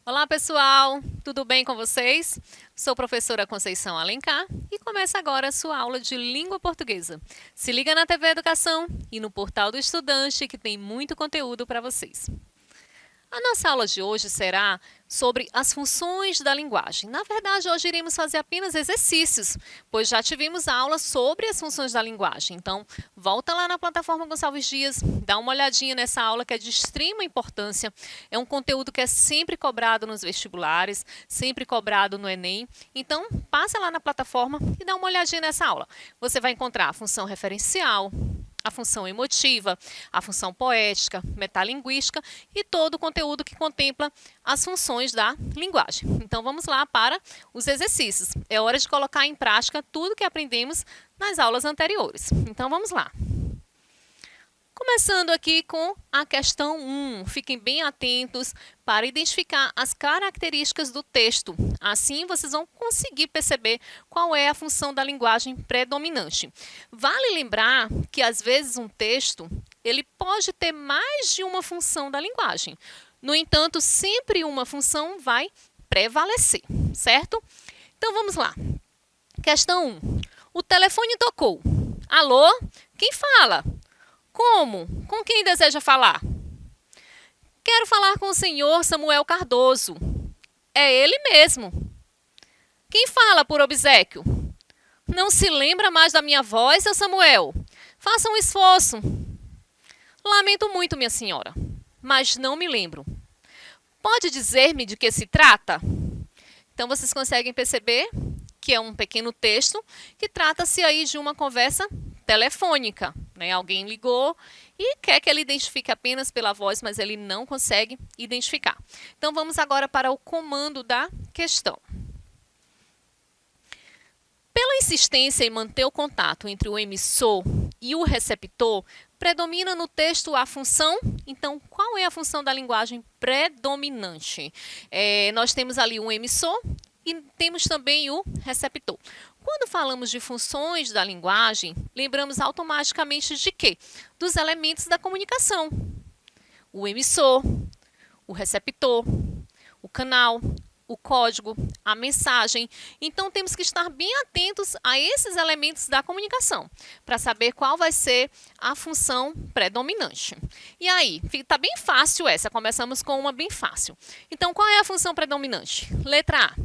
Olá pessoal, tudo bem com vocês? Sou professora Conceição Alencar e começa agora a sua aula de língua portuguesa. Se liga na TV Educação e no portal do estudante que tem muito conteúdo para vocês. A nossa aula de hoje será sobre as funções da linguagem. Na verdade, hoje iremos fazer apenas exercícios, pois já tivemos aula sobre as funções da linguagem. Então, volta lá na plataforma Gonçalves Dias, dá uma olhadinha nessa aula que é de extrema importância. É um conteúdo que é sempre cobrado nos vestibulares, sempre cobrado no Enem. Então, passa lá na plataforma e dá uma olhadinha nessa aula. Você vai encontrar a função referencial, a função emotiva, a função poética, metalinguística e todo o conteúdo que contempla as funções da linguagem. Então vamos lá para os exercícios. É hora de colocar em prática tudo que aprendemos nas aulas anteriores. Então vamos lá. Começando aqui com a questão 1. Fiquem bem atentos para identificar as características do texto. Assim, vocês vão conseguir perceber qual é a função da linguagem predominante. Vale lembrar que, às vezes, um texto ele pode ter mais de uma função da linguagem. No entanto, sempre uma função vai prevalecer, certo? Então, vamos lá. Questão 1. O telefone tocou. Alô? Quem fala? Como? Com quem deseja falar? Quero falar com o senhor Samuel Cardoso. É ele mesmo. Quem fala por obséquio? Não se lembra mais da minha voz, seu Samuel? Faça um esforço. Lamento muito, minha senhora, mas não me lembro. Pode dizer-me de que se trata? Então, vocês conseguem perceber que é um pequeno texto que trata-se aí de uma conversa telefônica, né? Alguém ligou e quer que ele identifique apenas pela voz, mas ele não consegue identificar. Então, vamos agora para o comando da questão. Pela insistência em manter o contato entre o emissor e o receptor, predomina no texto a função. Então, qual é a função da linguagem predominante? Nós temos ali um emissor e temos também o receptor. Quando falamos de funções da linguagem, lembramos automaticamente de quê? Dos elementos da comunicação. O emissor, o receptor, o canal, o código, a mensagem. Então, temos que estar bem atentos a esses elementos da comunicação, para saber qual vai ser a função predominante. E aí, está bem fácil essa, começamos com uma bem fácil. Então, qual é a função predominante? Letra A,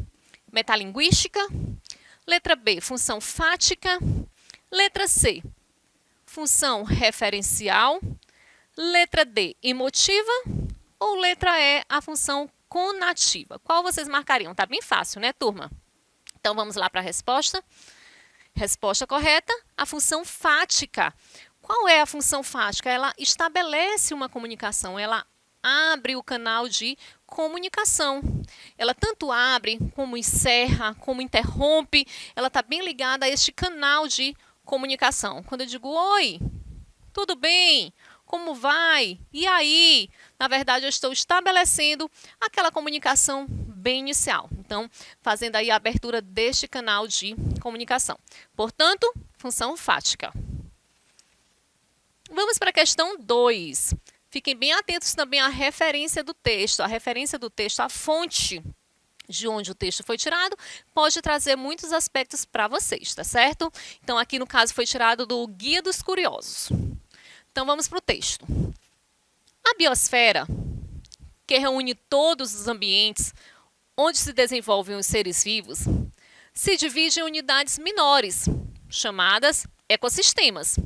metalinguística. Letra B, função fática. Letra C, função referencial. Letra D, emotiva. Ou letra E, a função conativa. Qual vocês marcariam? Tá bem fácil, né, turma? Então, vamos lá para a resposta. Resposta correta, a função fática. Qual é a função fática? Ela estabelece uma comunicação, ela abre o canal de comunicação. Ela tanto abre, como encerra, como interrompe. Ela está bem ligada a este canal de comunicação. Quando eu digo, oi, tudo bem? Como vai? E aí? Na verdade, eu estou estabelecendo aquela comunicação bem inicial. Então, fazendo aí a abertura deste canal de comunicação. Portanto, função fática. Vamos para a questão 2. Fiquem bem atentos também à referência do texto. A referência do texto, a fonte de onde o texto foi tirado, pode trazer muitos aspectos para vocês, tá certo? Então, aqui no caso foi tirado do Guia dos Curiosos. Então, vamos para o texto. A biosfera, que reúne todos os ambientes onde se desenvolvem os seres vivos, se divide em unidades menores, chamadas ecossistemas,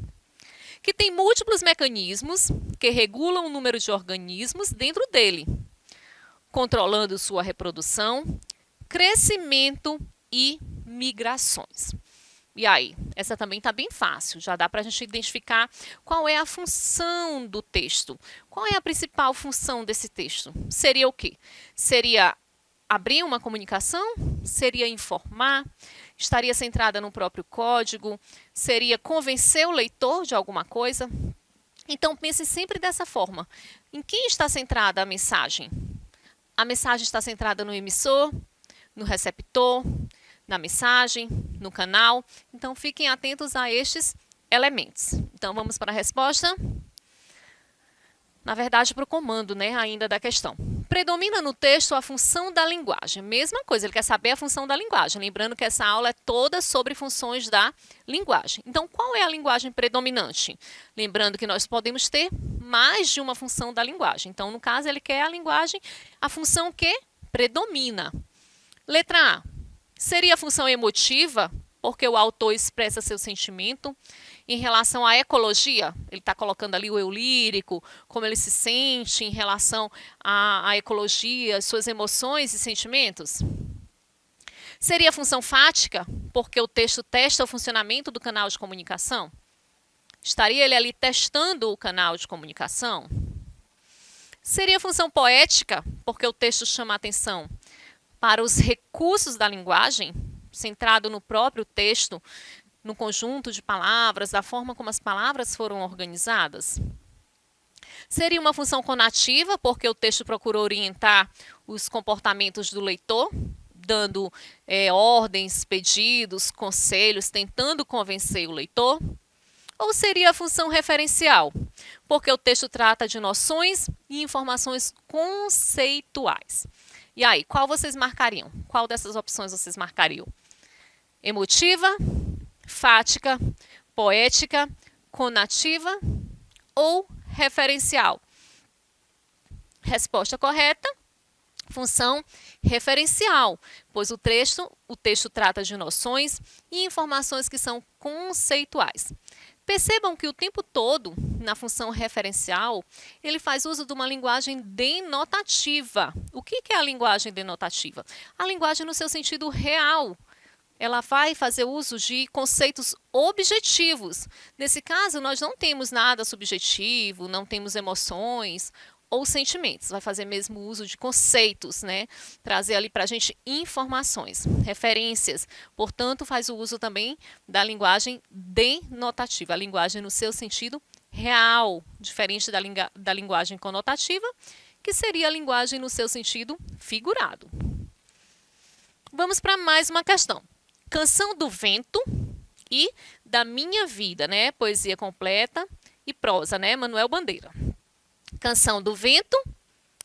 que tem múltiplos mecanismos que regulam o número de organismos dentro dele, controlando sua reprodução, crescimento e migrações. E aí, essa também está bem fácil, já dá para a gente identificar qual é a função do texto. Qual é a principal função desse texto? Seria o quê? Seria abrir uma comunicação? Seria informar? Estaria centrada no próprio código? Seria convencer o leitor de alguma coisa? Então, pense sempre dessa forma. Em quem está centrada a mensagem? A mensagem está centrada no emissor, no receptor, na mensagem, no canal. Então, fiquem atentos a estes elementos. Então, vamos para a resposta. Na verdade, para o comando, né, ainda da questão. Predomina no texto a função da linguagem. Mesma coisa, ele quer saber a função da linguagem. Lembrando que essa aula é toda sobre funções da linguagem. Então, qual é a linguagem predominante? Lembrando que nós podemos ter mais de uma função da linguagem. Então, no caso, ele quer a linguagem, a função que predomina. Letra A. Seria a função emotiva, porque o autor expressa seu sentimento. Em relação à ecologia, ele está colocando ali o eu lírico, como ele se sente em relação à ecologia, suas emoções e sentimentos. Seria a função fática, porque o texto testa o funcionamento do canal de comunicação? Estaria ele ali testando o canal de comunicação? Seria a função poética, porque o texto chama a atenção para os recursos da linguagem, centrado no próprio texto, no conjunto de palavras, da forma como as palavras foram organizadas? Seria uma função conativa, porque o texto procura orientar os comportamentos do leitor, dando ordens, pedidos, conselhos, tentando convencer o leitor? Ou seria a função referencial, porque o texto trata de noções e informações conceituais? E aí, qual vocês marcariam? Qual dessas opções vocês marcariam? Emotiva, fática, poética, conativa ou referencial? Resposta correta, função referencial, pois o texto trata de noções e informações que são conceituais. Percebam que o tempo todo, na função referencial, ele faz uso de uma linguagem denotativa. O que é a linguagem denotativa? A linguagem no seu sentido real. Ela vai fazer uso de conceitos objetivos. Nesse caso, nós não temos nada subjetivo, não temos emoções ou sentimentos. Vai fazer mesmo uso de conceitos, né? Trazer ali para a gente informações, referências. Portanto, faz o uso também da linguagem denotativa, a linguagem no seu sentido real, diferente da linguagem conotativa, que seria a linguagem no seu sentido figurado. Vamos para mais uma questão. Canção do Vento e da Minha Vida, né? Poesia completa e prosa, né? Manuel Bandeira. Canção do Vento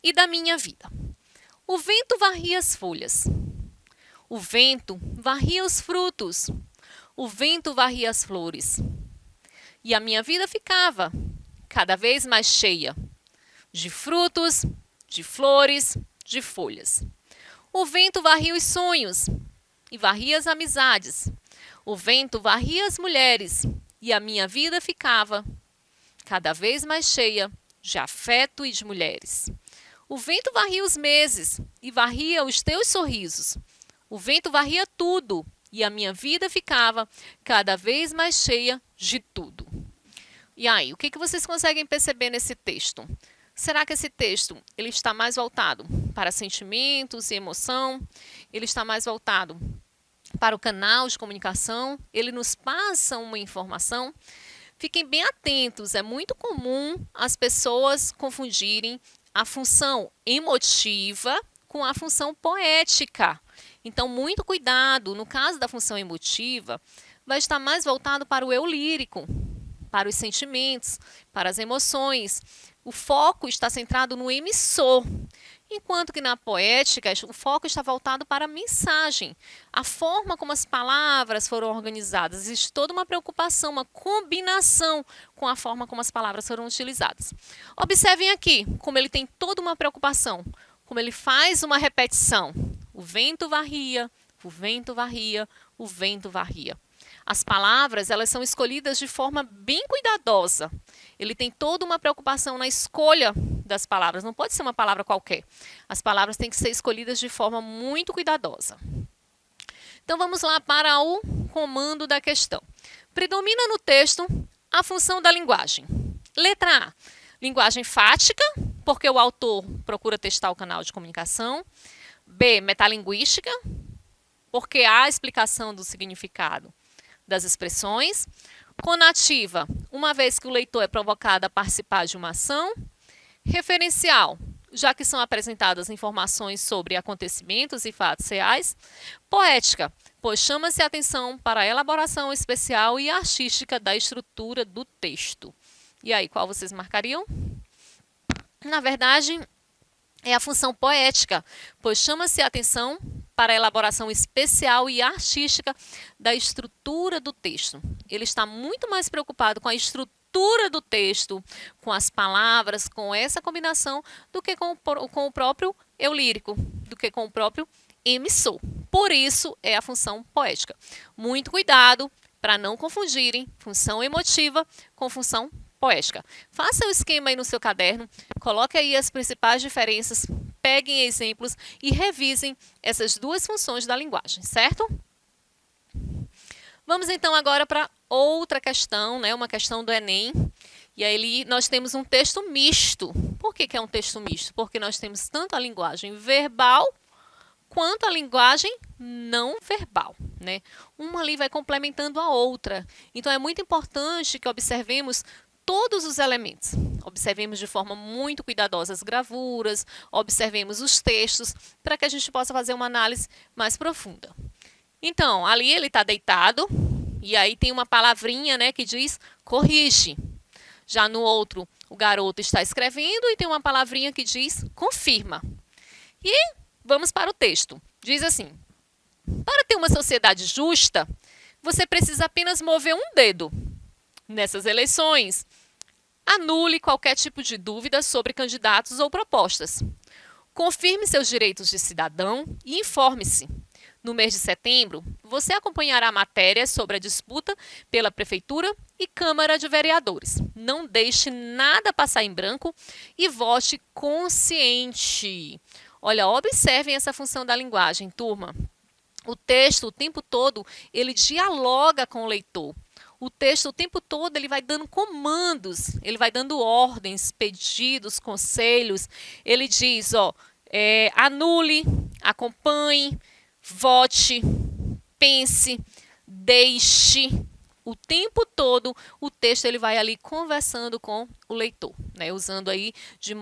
e da Minha Vida. O vento varria as folhas. O vento varria os frutos. O vento varria as flores. E a minha vida ficava cada vez mais cheia de frutos, de flores, de folhas. O vento varria os sonhos e varria as amizades. O vento varria as mulheres e a minha vida ficava cada vez mais cheia de afeto e de mulheres. O vento varria os meses e varria os teus sorrisos. O vento varria tudo e a minha vida ficava cada vez mais cheia de tudo. E aí, o que vocês conseguem perceber nesse texto? Será que esse texto ele está mais voltado para sentimentos e emoção? Ele está mais voltado para o canal de comunicação? Ele nos passa uma informação? Fiquem bem atentos, é muito comum as pessoas confundirem a função emotiva com a função poética. Então, muito cuidado. No caso da função emotiva, vai estar mais voltado para o eu lírico, para os sentimentos, para as emoções. O foco está centrado no emissor, enquanto que na poética o foco está voltado para a mensagem, a forma como as palavras foram organizadas. Existe toda uma preocupação, uma combinação com a forma como as palavras foram utilizadas. Observem aqui como ele tem toda uma preocupação, como ele faz uma repetição. O vento varria, o vento varria, o vento varria. As palavras, elas são escolhidas de forma bem cuidadosa. Ele tem toda uma preocupação na escolha das palavras. Não pode ser uma palavra qualquer. As palavras têm que ser escolhidas de forma muito cuidadosa. Então, vamos lá para o comando da questão. Predomina no texto a função da linguagem. Letra A, linguagem fática, porque o autor procura testar o canal de comunicação. B, metalinguística, porque há a explicação do significado das expressões. Conativa, uma vez que o leitor é provocado a participar de uma ação. Referencial, já que são apresentadas informações sobre acontecimentos e fatos reais. Poética, pois chama-se a atenção para a elaboração especial e artística da estrutura do texto. E aí, qual vocês marcariam? Na verdade, é a função poética, pois chama-se a atenção para a elaboração especial e artística da estrutura do texto. Ele está muito mais preocupado com a estrutura do texto, com as palavras, com essa combinação, do que com o próprio eu lírico, do que com o próprio emissor. Por isso, é a função poética. Muito cuidado para não confundirem função emotiva com função poética. Faça o esquema aí no seu caderno, coloque aí as principais diferenças, peguem exemplos e revisem essas duas funções da linguagem, certo? Vamos então agora para outra questão, né? Uma questão do Enem. E aí nós temos um texto misto. Por que é um texto misto? Porque nós temos tanto a linguagem verbal quanto a linguagem não verbal, né? Uma ali vai complementando a outra. Então é muito importante que observemos todos os elementos. Observemos de forma muito cuidadosa as gravuras, observemos os textos, para que a gente possa fazer uma análise mais profunda. Então, ali ele está deitado, e aí tem uma palavrinha, né, que diz corrige. Já no outro, o garoto está escrevendo e tem uma palavrinha que diz confirma. E vamos para o texto. Diz assim: para ter uma sociedade justa, você precisa apenas mover um dedo. Nessas eleições, anule qualquer tipo de dúvida sobre candidatos ou propostas. Confirme seus direitos de cidadão e informe-se. No mês de setembro, você acompanhará matérias sobre a disputa pela Prefeitura e Câmara de Vereadores. Não deixe nada passar em branco e vote consciente. Olha, observem essa função da linguagem, turma. O texto, o tempo todo, ele dialoga com o leitor. O texto, o tempo todo, ele vai dando comandos, ele vai dando ordens, pedidos, conselhos. Ele diz, anule, acompanhe, vote, pense, deixe. O tempo todo, o texto ele vai ali conversando com o leitor, né? Usando aí de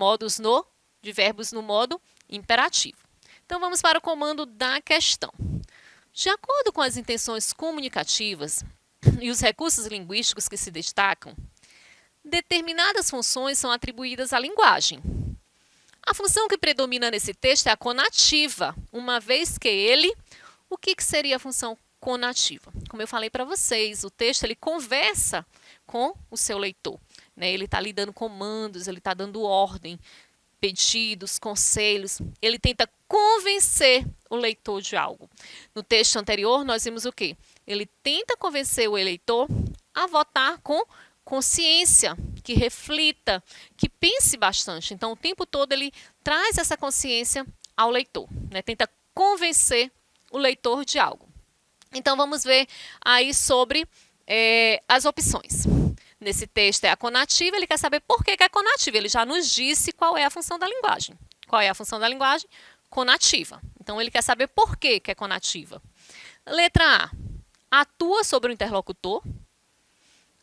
verbos no modo imperativo. Então, vamos para o comando da questão. De acordo com as intenções comunicativas e os recursos linguísticos que se destacam, determinadas funções são atribuídas à linguagem. A função que predomina nesse texto é a conativa, uma vez que ele... O que seria a função conativa? Como eu falei para vocês, o texto ele conversa com o seu leitor, né? Ele está ali dando comandos, ele está dando ordem, pedidos, conselhos. Ele tenta convencer o leitor de algo. No texto anterior, nós vimos o quê? Ele tenta convencer o eleitor a votar com consciência, que reflita, que pense bastante. Então, o tempo todo ele traz essa consciência ao leitor, né? Tenta convencer o leitor de algo. Então, vamos ver aí sobre as opções. Nesse texto é a conativa, ele quer saber por que é conativa. Ele já nos disse qual é a função da linguagem. Qual é a função da linguagem? Conativa. Então, ele quer saber por que é conativa. Letra A. Atua sobre o interlocutor,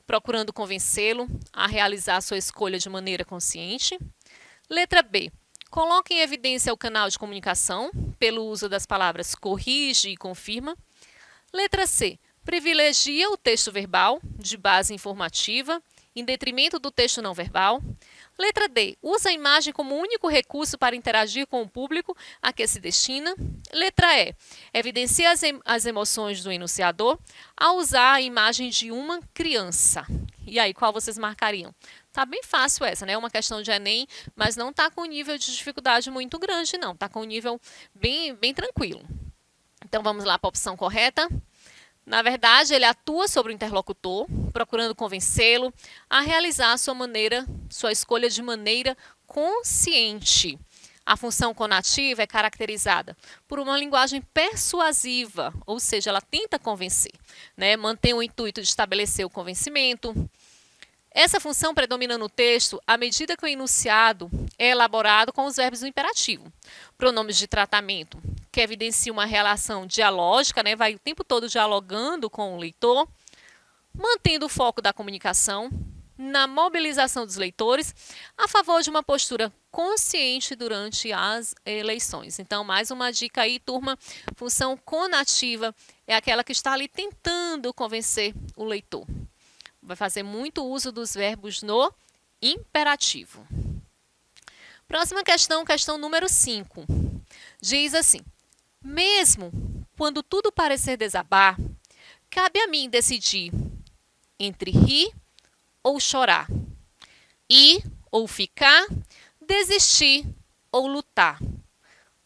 procurando convencê-lo a realizar a sua escolha de maneira consciente. Letra B. Coloca em evidência o canal de comunicação pelo uso das palavras corrige e confirma. Letra C. Privilegia o texto verbal de base informativa em detrimento do texto não verbal. Letra D. Usa a imagem como único recurso para interagir com o público a que se destina. Letra E. Evidencia as emoções do enunciador ao usar a imagem de uma criança. E aí, qual vocês marcariam? Tá bem fácil essa, né? É uma questão de Enem, mas não tá com um nível de dificuldade muito grande, não. Tá com um nível bem tranquilo. Então, vamos lá para a opção correta. Na verdade, ele atua sobre o interlocutor, procurando convencê-lo a realizar sua escolha de maneira consciente. A função conativa é caracterizada por uma linguagem persuasiva, ou seja, ela tenta convencer, né? Mantém o intuito de estabelecer o convencimento. Essa função predomina no texto à medida que o enunciado é elaborado com os verbos do imperativo. Pronomes de tratamento, que evidencia uma relação dialógica, né? Vai o tempo todo dialogando com o leitor, mantendo o foco da comunicação na mobilização dos leitores a favor de uma postura consciente durante as eleições. Então, mais uma dica aí, turma, função conativa é aquela que está ali tentando convencer o leitor. Vai fazer muito uso dos verbos no imperativo. Próxima questão, questão número 5. Diz assim: mesmo quando tudo parecer desabar, cabe a mim decidir entre rir ou chorar, ir ou ficar, desistir ou lutar.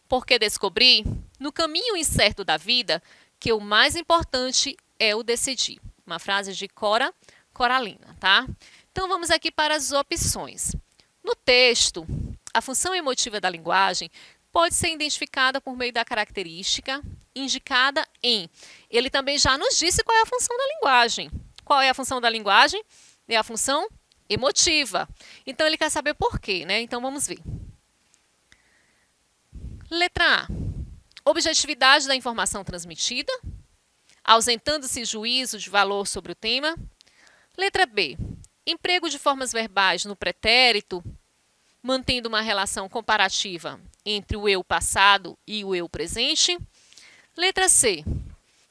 Porque descobri, no caminho incerto da vida, que o mais importante é o decidir. Uma frase de Cora Coralina, tá? Então vamos aqui para as opções. No texto, a função emotiva da linguagem pode ser identificada por meio da característica indicada em. Ele também já nos disse qual é a função da linguagem. Qual é a função da linguagem? É a função emotiva. Então, ele quer saber por quê, né? Então, vamos ver. Letra A. Objetividade da informação transmitida, ausentando-se juízo de valor sobre o tema. Letra B. Emprego de formas verbais no pretérito, mantendo uma relação comparativa entre o eu passado e o eu presente. Letra C.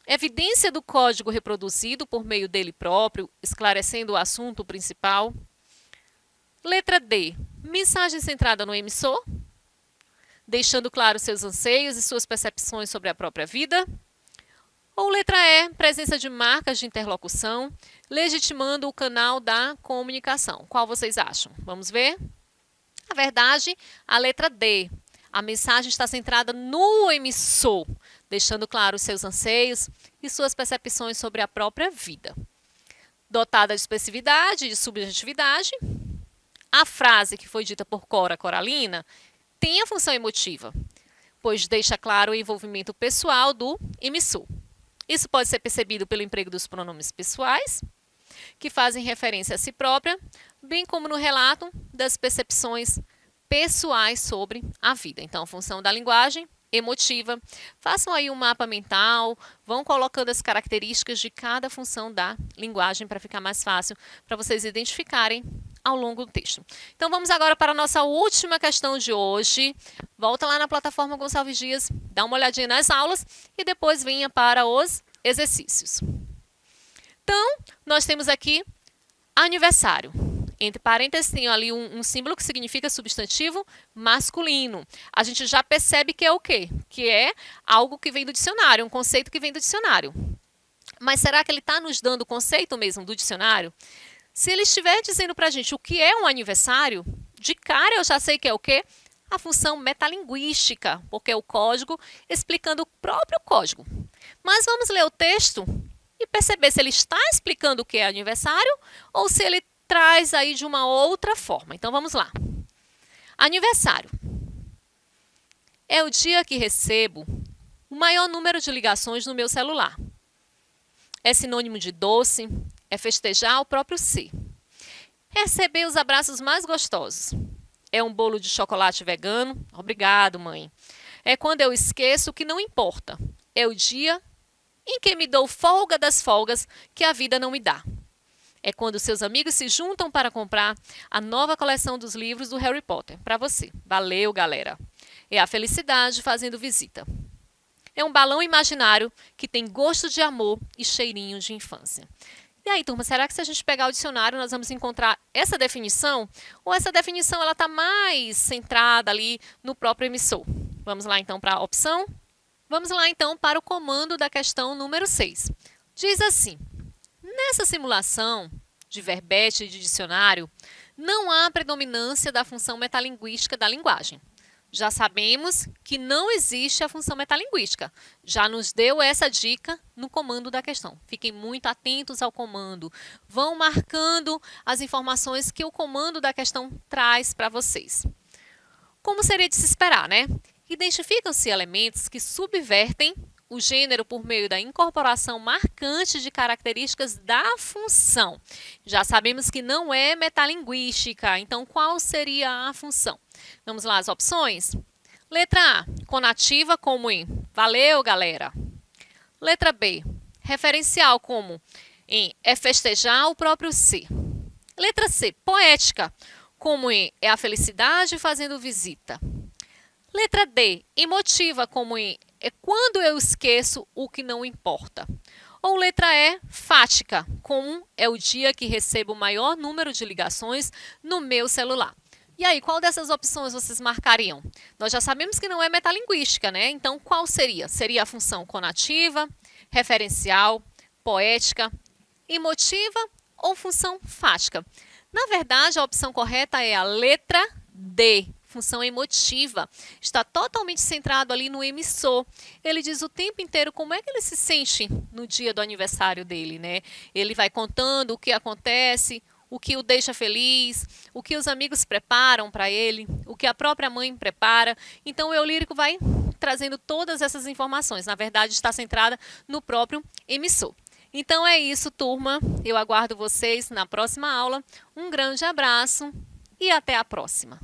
Evidência do código reproduzido por meio dele próprio, esclarecendo o assunto principal. Letra D. Mensagem centrada no emissor, deixando claro seus anseios e suas percepções sobre a própria vida. Ou letra E. Presença de marcas de interlocução, legitimando o canal da comunicação. Qual vocês acham? Vamos ver? Na verdade, a letra D. A mensagem está centrada no emissor, deixando claro seus anseios e suas percepções sobre a própria vida. Dotada de expressividade e de subjetividade, a frase que foi dita por Cora Coralina tem a função emotiva, pois deixa claro o envolvimento pessoal do emissor. Isso pode ser percebido pelo emprego dos pronomes pessoais, que fazem referência a si própria, bem como no relato das percepções pessoais sobre a vida. Então, a função da linguagem emotiva. Façam aí um mapa mental, vão colocando as características de cada função da linguagem para ficar mais fácil para vocês identificarem ao longo do texto. Então, vamos agora para a nossa última questão de hoje. Volta lá na plataforma Gonçalves Dias, dá uma olhadinha nas aulas e depois venha para os exercícios. Então, nós temos aqui aniversário. Entre parênteses tem ali um símbolo que significa substantivo masculino. A gente já percebe que é o quê? Que é algo que vem do dicionário, um conceito que vem do dicionário. Mas será que ele está nos dando o conceito mesmo do dicionário? Se ele estiver dizendo para a gente o que é um aniversário, de cara eu já sei que é o quê? A função metalinguística, porque é o código explicando o próprio código. Mas vamos ler o texto e perceber se ele está explicando o que é aniversário ou se ele traz aí de uma outra forma. Então, vamos lá. Aniversário. É o dia que recebo o maior número de ligações no meu celular. É sinônimo de doce, é festejar o próprio si. Receber os abraços mais gostosos. É um bolo de chocolate vegano. Obrigado, mãe. É quando eu esqueço que não importa. É o dia em que me dou folga das folgas que a vida não me dá. É quando seus amigos se juntam para comprar a nova coleção dos livros do Harry Potter para você. Valeu, galera! É a felicidade fazendo visita. É um balão imaginário que tem gosto de amor e cheirinho de infância. E aí, turma, será que se a gente pegar o dicionário nós vamos encontrar essa definição? Ou essa definição ela está mais centrada ali no próprio emissor? Vamos lá, então, para a opção? Vamos lá, então, para o comando da questão número 6. Diz assim: nessa simulação de verbete e de dicionário, não há predominância da função metalinguística da linguagem. Já sabemos que não existe a função metalinguística. Já nos deu essa dica no comando da questão. Fiquem muito atentos ao comando. Vão marcando as informações que o comando da questão traz para vocês. Como seria de se esperar, né? Identificam-se elementos que subvertem o gênero por meio da incorporação marcante de características da função. Já sabemos que não é metalinguística, então qual seria a função? Vamos lá, as opções? Letra A, conativa como em valeu, galera. Letra B, referencial como em é festejar o próprio si. Letra C, poética, como em é a felicidade fazendo visita. Letra D, emotiva, como em é quando eu esqueço o que não importa. Ou letra E, fática, como é o dia que recebo o maior número de ligações no meu celular. E aí, qual dessas opções vocês marcariam? Nós já sabemos que não é metalinguística, né? Então, qual seria? Seria a função conativa, referencial, poética, emotiva ou função fática? Na verdade, a opção correta é a letra D, função emotiva. Está totalmente centrado ali no emissor. Ele diz o tempo inteiro como é que ele se sente no dia do aniversário dele, né? Ele vai contando o que acontece, o que o deixa feliz, o que os amigos preparam para ele, o que a própria mãe prepara. Então, o eu lírico vai trazendo todas essas informações. Na verdade, está centrada no próprio emissor. Então é isso, turma. Eu aguardo vocês na próxima aula. Um grande abraço e até a próxima.